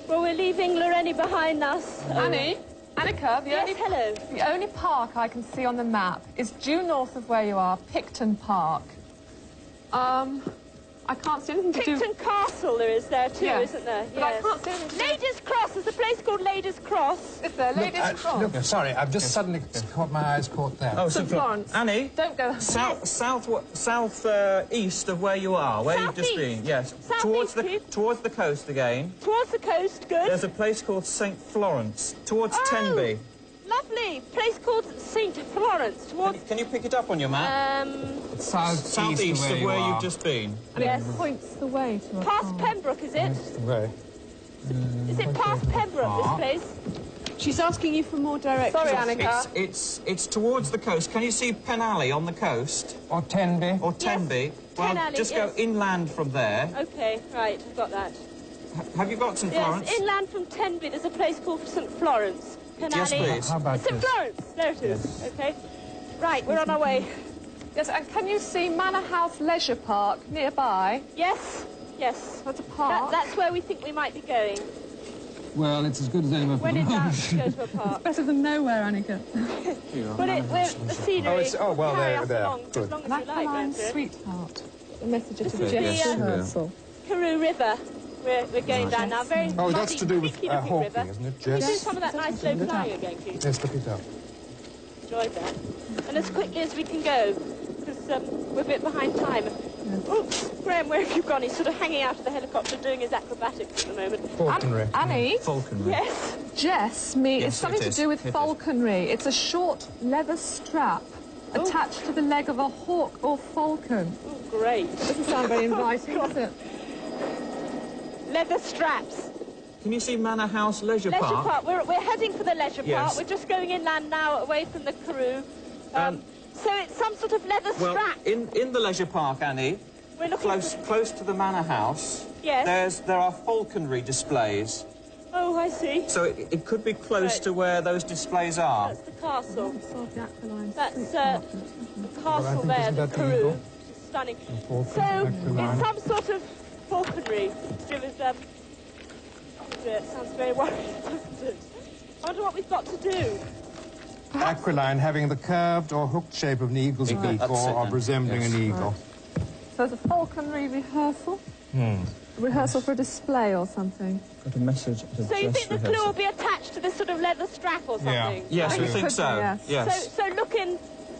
well, we're leaving Loreni behind us. Annie? Annika, hello. The only park I can see on the map is due north of where you are, Picton Park. I can't see anything to do... Picton Castle there is there too, Yes, isn't there? but I can't see anything. Ladies' Cross, there's a place called Ladies' Cross. Is there Ladies' Cross? Look, sorry, I've just suddenly caught my eyes caught there. Oh, St Florence. Annie? Don't go... South east of where you are, where you've just been. Yes. Towards the coast again. Towards the coast, good. There's a place called St Florence, towards Tenby. Lovely. Place called St Florence. Towards... Can you pick it up on your map? Southeast of where you've just been. And yes. it points the way to a Past park. Pembroke, is it? Way. Is it past Pembroke, this place? She's asking you for more directions. Sorry, Annika. It's towards the coast. Can you see Penally on the coast? Or Tenby. Or Tenby? Yes. Well, Penally, just yes. go inland from there. OK, right, I've got that. Have you got St Florence? Yes, inland from Tenby, there's a place called St Florence. Penally. Yes, please. How about St this? Florence, there it is. OK. Right, we're on our way. Yes, and can you see Manor House Leisure Park nearby? Yes, yes. That's a park. That's where we think we might be going. Well, it's as good as anywhere for When the in doubt, moment. go to a park. Better than nowhere, Annika. Well, the scenery. Oh, well, carry there, us there. along, Good. as long as An you like, Aquiline won't it? Sweetheart. The message of This the is Jess the, rehearsal. Karoo River. We're going down now. Very Oh, muddy, that's to do with creaky looking Hawking, river. isn't it, Can we do Jess? some of that nice slow flying again, please? Yes, look it up. Enjoyed that. And as quickly as we can go, because we're a bit behind time. Oops, Graham, where have you gone? He's sort of hanging out of the helicopter doing his acrobatics at the moment. Falconry. Annie? Falconry. Yes. Jess, Yes, it's something it to is. do with It is. falconry. It's a short leather strap attached to the leg of a hawk or falcon. Oh, great. Doesn't sound very inviting, does it? Leather straps. Can you see Manor House Leisure Leisure Park? Park. We're heading for the leisure Yes. park. We're just going inland now, away from the Karoo. So it's some sort of leather Well, strap. in the Leisure Park, Annie, We're looking close to the Manor House, Yes. there are falconry displays. Oh, I see. So it could be close Right. to where those displays are. That's the castle. Solve the Aquiline That's Sweetheart. the castle think there, isn't the that the Karoo. eagle? Stunning. falcon, So Aquiline. it's some sort of falconry to do with it sounds very worrying, doesn't it? I wonder what we've got to do. Aquiline having the curved or hooked shape of an eagle's Eagle, beak that's or it of then. resembling Yes. an eagle. So it's a falconry rehearsal? Rehearsal for a display or something? Got a message. So you think the clue will be attached to this sort of leather strap or something? Yes, we It think could so. be, yes. So look in...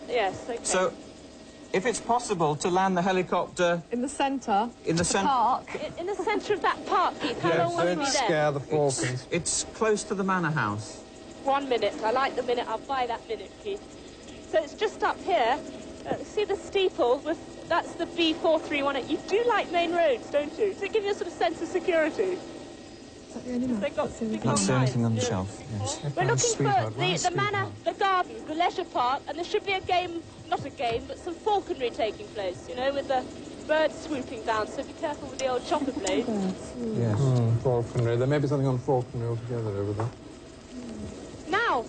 Yes, okay. So, if it's possible to land the helicopter In the centre? in the centre... Park? In the centre of that park, Keith, how long will we Don't be there? scare the falcons. It's close to the Manor House. 1 minute. I like the minute. I'll buy that minute, Keith. So it's just up here. See the steeple? That's the B4318. You do like main roads, don't you? Does it give you a sort of sense of security? Is that the only map? They've got big That's the long only thing on the lines, yeah. shelf, yes. We're looking for Sweetheart, why the manor, Sweetheart? the garden, the leisure park, and there should be a game, not a game, but some falconry taking place, you know, with the birds swooping down, so be careful with the old chopper blade. Yes. Falconry. There may be something on falconry altogether over there. Now,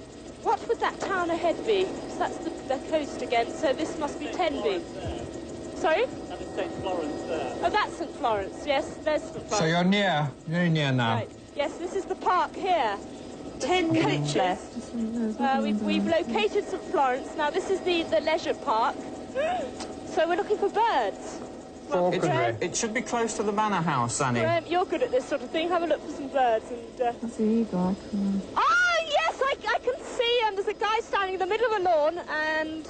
what would that town ahead be? 'Cause that's the coast again, so this must be Tenby. Sorry? That is St Florence there. Oh, that's St Florence, yes, there's St Florence. So you're near. Very near now. Right, yes, this is the park here. 10 coaches. We've located St Florence. Now, this is the leisure park. So we're looking for birds. Falconry. It should be close to the Manor House, Annie. Graham, you're good at this sort of thing. Have a look for some birds and... That's the eagle. Ah, yes, I can see, and there's a guy standing in the middle of the lawn, and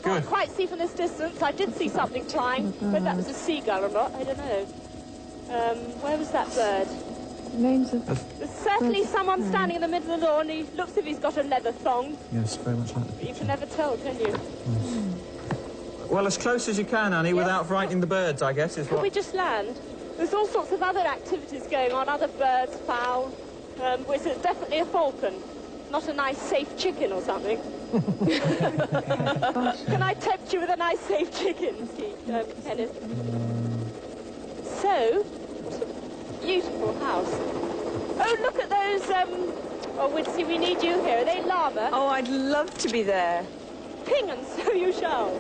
can't quite see from this distance. I did see something flying, whether that was a seagull or not, I don't know. Where was that bird? Names of... There's certainly someone standing in the middle of the lawn. He looks as if he's got a leather thong, Yes, very much like but you can never tell, can you? Well, as close as you can, Annie, without frightening the birds, I guess, is Could we what... just land? There's all sorts of other activities going on, other birds, fowl, which is definitely a falcon. Not a nice, safe chicken or something. Can I tempt you with a nice, safe chicken, Kenneth? So, what a beautiful house. Oh, look at those Oh, Wincy, we need you here. Are they lava? Oh, I'd love to be there. Ping, and so you shall.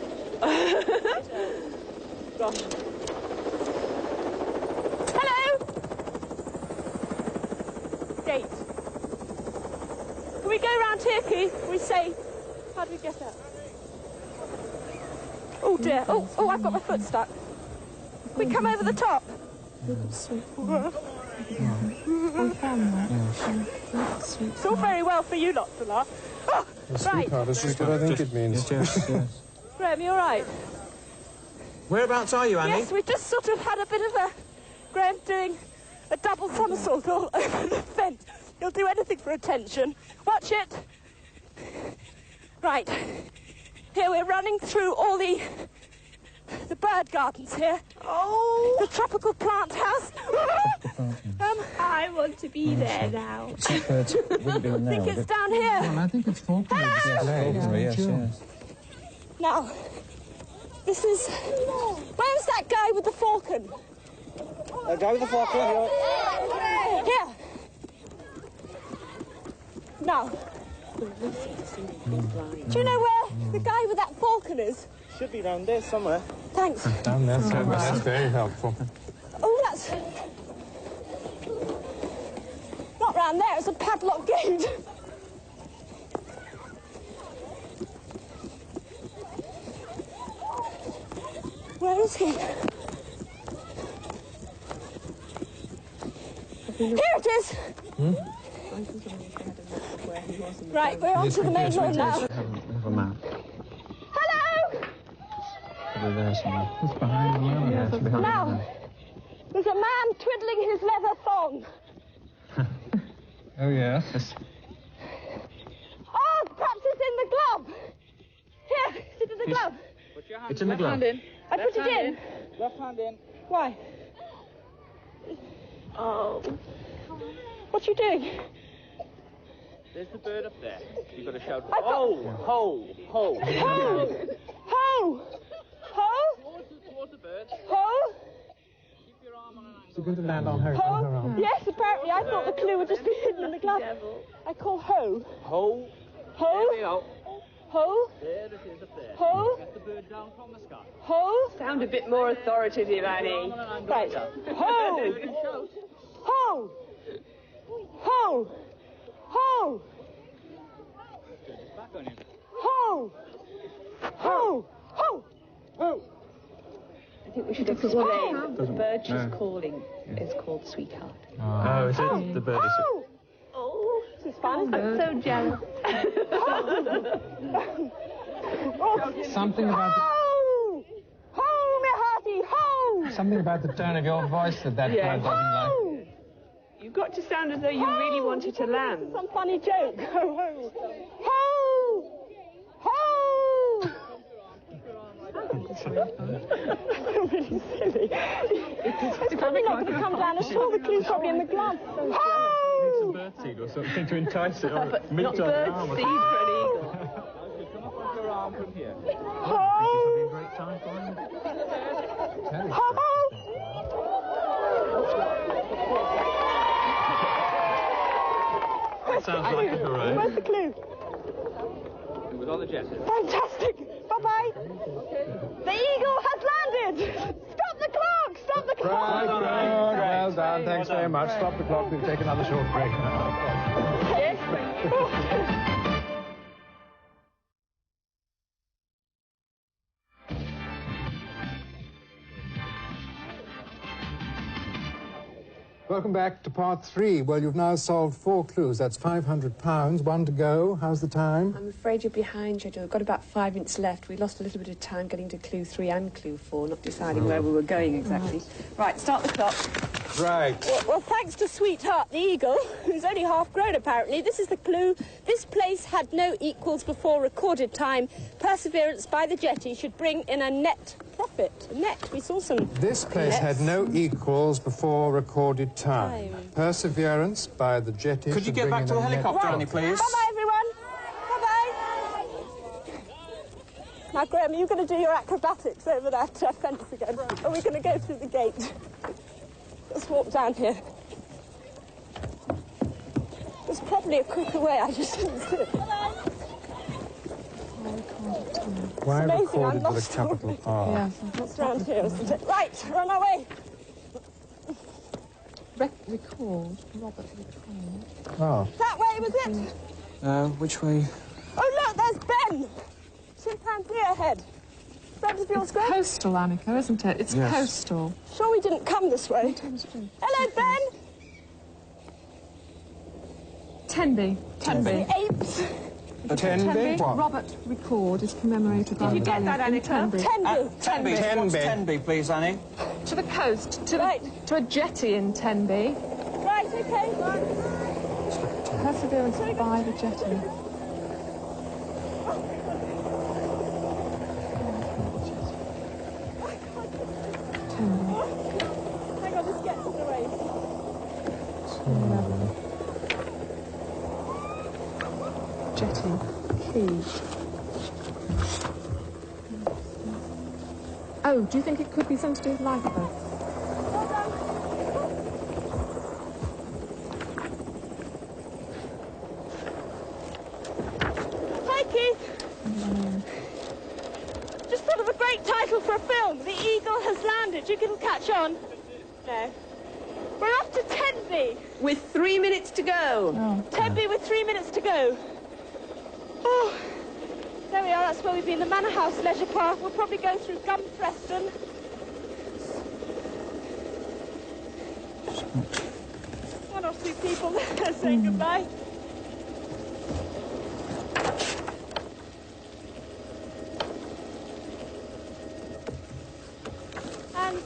Gosh. Hello? Gate. Can we go round here, Keith? Can we say... How do we get out? Oh, dear. Oh, I've got my foot stuck. Can we come over the top? It's all very well for you lot to laugh. Oh, right. Sweetheart, this is what I think it means. Yes. Graham, you all right? Whereabouts are you, Annie? Yes, we've just sort of had a bit of a... Graham doing a double somersault all over the fence. He'll do anything for attention. Watch it. Right. Here, we're running through all the bird gardens here. Oh! The tropical plant house. I want to be there now. I think it's down here. Well, I think it's Falkland. Yes, yes. Now, this is... Where's that guy with the falcon? Go with the falcon. Here. Now, do you know where the guy with that falcon is? Should be round there somewhere. Thanks. Down there somewhere. That's very helpful. Oh, that's... Not round there, it's a padlock gate. Where is he? Here it is! Right, we're on to the main road now. Have a map. Hello! Probably there somewhere. It's behind the line. Yeah, it's behind Now, there's a man twiddling his leather thong. Oh, yes. Oh, perhaps it's in the glove. Here, is it in the glove? Put your hand It's in the glove. I put it in. Left hand in. Why? Oh. What are you doing? There's the bird up there. You've got to shout, I've got- ho, ho, ho. Ho! Ho! Ho! Towards the bird. Ho! Keep your arm on an angle. It's going to land on her Ho! arm. Yes, apparently. I thought the clue would just be hidden in the glove. I call ho. Ho. Ho! There we go. Ho! There it is up there. Ho! Get the bird down from the sky. Ho! Sound a bit more authoritative, Annie. Right. Ho! Ho! Ho! Ho! Back on him. Ho! Ho! Ho! Ho! I think we should explain. The bird she's calling is called Sweetheart. Oh, is it? The bird is... Oh, this is fun. I'm so jealous. Something about Ho! Ho, me hearty, ho! something about the tone of your voice that bird doesn't like. Ho! You've got to sound as though you really wanted to land. Some funny joke. Ho! Ho! Ho! Ho! Really silly. It's probably not going to come down at all. The clue's probably in the glove. Ho! Birdseed or something to entice it. Or Not bird seed for an eagle. Come up with your arm from here. Ho! a great time for him. Ho! That sounds like a hooray. Where's the clue? It was on the jet. Fantastic! Bye-bye! The eagle has landed! Stop the clock! Stop the clock! Well done. Thanks very much. Stop the clock. We'll take another short break now. Yes. Welcome back to part 3. Well, you've now solved 4 clues. That's £500. 1 to go. How's the time? I'm afraid you're behind schedule. We've got about 5 minutes left. We lost a little bit of time getting to clue 3 and clue 4, not deciding where we were going exactly. Right, start the clock. Right. Well, thanks to Sweetheart the eagle, who's only half grown apparently, this is the clue. This place had no equals before recorded time. Perseverance by the jetty should bring in a net profit. A net, we saw some This place nets. had no equals before recorded time. Perseverance by the jetty. Could you get back to the helicopter, Annie, please? Bye-bye, everyone. Bye-bye. Now, Graham, are you going to do your acrobatics over that fence again? Or are we going to go through the gate? Let's walk down here. There's probably a quicker way, I just didn't see it. Why amazing, recorded I'm with a lost. capital R? It's around here, isn't it? Right, we're on our way. Record. Robert record. Oh. That way, was it? Which way? Oh, look, there's Ben. Chimpanzee ahead. Front of your screen. Coastal, Annika, isn't it? It's Yes. coastal. Sure we didn't come this way. Hello, Ben. Tenby. Tenby. Apes. Tenby? What? Robert Record is commemorated by Did you get that, in Annika? Tenby. Tenby. Tenby. What's Tenby, please, Annie? To the coast, to, Right. to a jetty in Tenby. Right, okay. Perseverance by the jetty. Tenby. Hang on, let's get to the race. Jetty. Key. Oh, do you think it could be something to do with lifeboats? Hi, Keith. Just thought of a great title for a film. The Eagle Has Landed. You can catch on. No. We're off to Tenby. With 3 minutes to go. Oh. Tenby with 3 minutes to go. Oh, there we are. That's where we've been. The Manor House Leisure Park. We'll probably go through Gumpreston. One or two people there saying goodbye. And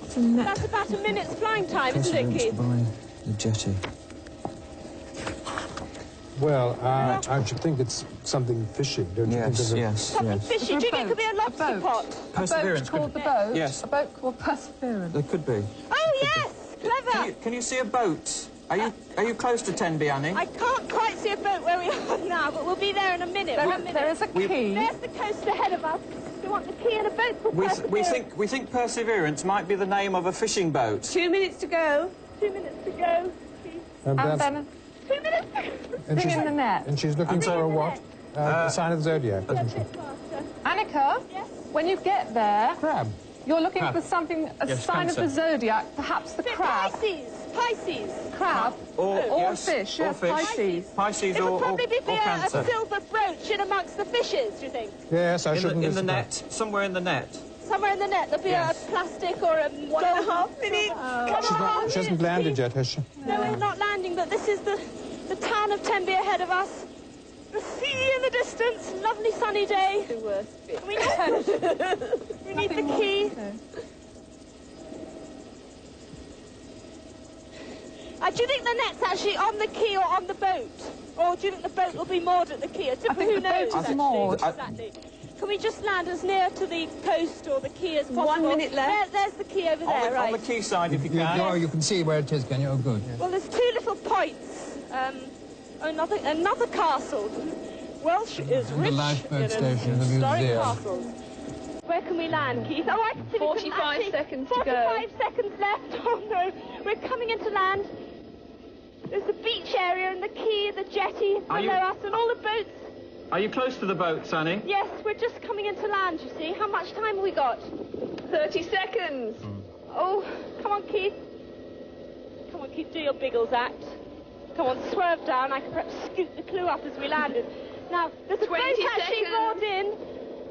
It's a net. that's about a minute's flying time, isn't it, Keith? by the jetty. Well, I should think it's something fishing, don't you think? Yes, There's a- yes, Something yes. fishy. Do you think it could be a lobster boat. pot? Perseverance. A boat called Could, the boat? Yes. A boat called Perseverance. there could be. Oh, yes! Clever! Can you see a boat? Are you close to Tenby, Annie? I can't quite see a boat where we are now, but we'll be there in a minute. There is a key. There's the coast ahead of us. We want the key and a boat called We Perseverance. think Perseverance might be the name of a fishing boat. 2 minutes to go. 2 minutes to go. And And that's- then 2 minutes to go. and thing she's, in the net. and she's looking for a what? The sign of the zodiac, isn't she? Annika, Yes. when you get there, Crab. you're looking Crab. for something, a Yes, sign Cancer. of the zodiac, perhaps the crab. Pisces. Crab. Or, Or yes, fish, or yes, fish. Pisces. Pisces It or, would probably be or a Cancer. silver brooch in amongst the fishes, do you think? Yes, I shouldn't In the be net, surprised. somewhere in the net. Somewhere in the net there'll be Yes. a plastic or a 1.5 minutes. She hasn't landed yet, has she? No, we're not landing, but this is the town of Tenby ahead of us. The sea in the distance, lovely sunny day. The worst bit. We need the key. Do you think the net's actually on the quay or on the boat? Or do you think the boat will be moored at the quay? I think Who the boat knows, is actually? moored. Exactly. Can we just land as near to the coast or the quay as possible? 1 minute left. There's the quay over there, On right? the quayside, if you can. Oh, you can see where it is, can you? Oh, good. Well, there's two little points. Another castle. Welsh is And rich the lifeboat in station, the historic museum. castles. Where can we land, Keith? Oh, I can see 45 seconds to go. 45 seconds left. Oh, no. We're coming into land. There's the beach area and the quay, the jetty Are below you- us, and all the boats. Are you close to the boat, Annie? Yes, we're just coming into land, you see. How much time have we got? 30 seconds. Oh, come on, Keith. Come on, Keith, do your Biggles act. Come on, swerve down. I can perhaps scoot the clue up as we landed. Now, there's a boat 20 actually seconds. moored in.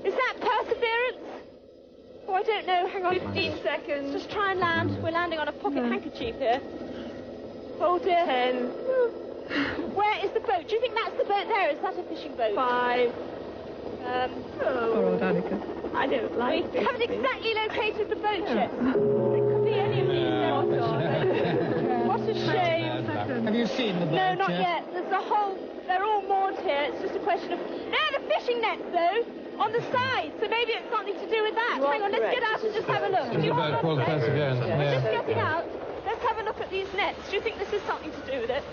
Is that Perseverance? Oh, I don't know. Hang on. 15 seconds. Just try and land. We're landing on a pocket handkerchief here. Oh, dear. 10. Where is the boat? Do you think that's the boat there? Is that a fishing boat? 5. Poor old Annika. I don't We like this. haven't exactly located the boat yet. It could be any of these. What a shame. Have you seen the boat No, not yet. There's a whole... They're all moored here. It's just a question of... There are the fishing nets, though, on the side. So maybe it's something to do with that. Hang on, let's get out and just have a look. There's a boat called Perseverance, We're just yeah. getting out. Let's have a look at these nets. Do you think this is something to do with it?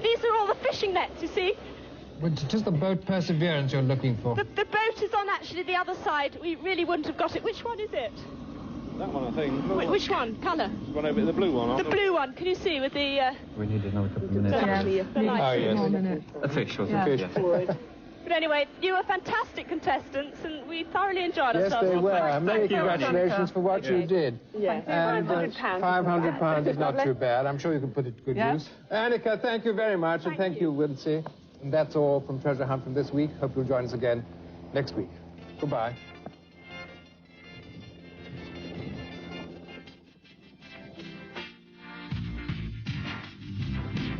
These are all the fishing nets, you see. Well, it's just the boat Perseverance you're looking for. The boat is on actually the other side. We really wouldn't have got it. Which one is it? That one, I think. Which one? Colour? One over the blue one. The blue one. Can you see with the... We need another couple of minutes. the light? Oh, yes. Official. But anyway, you were fantastic contestants, and we thoroughly enjoyed Yes, ourselves. they were. Many you, Annika. congratulations for what you did. Yeah. And £500 is not too bad. I'm sure you can put it to good use. Annika, thank you very much, and thank you, Wiltsy. And that's all from Treasure Hunt from this week. Hope you'll join us again next week. Goodbye.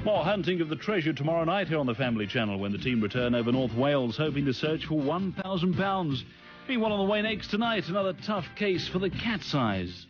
More hunting of the treasure tomorrow night here on the Family Channel when the team return over North Wales, hoping to search for £1,000. Meanwhile, on the way next tonight, another tough case for the cat's eyes.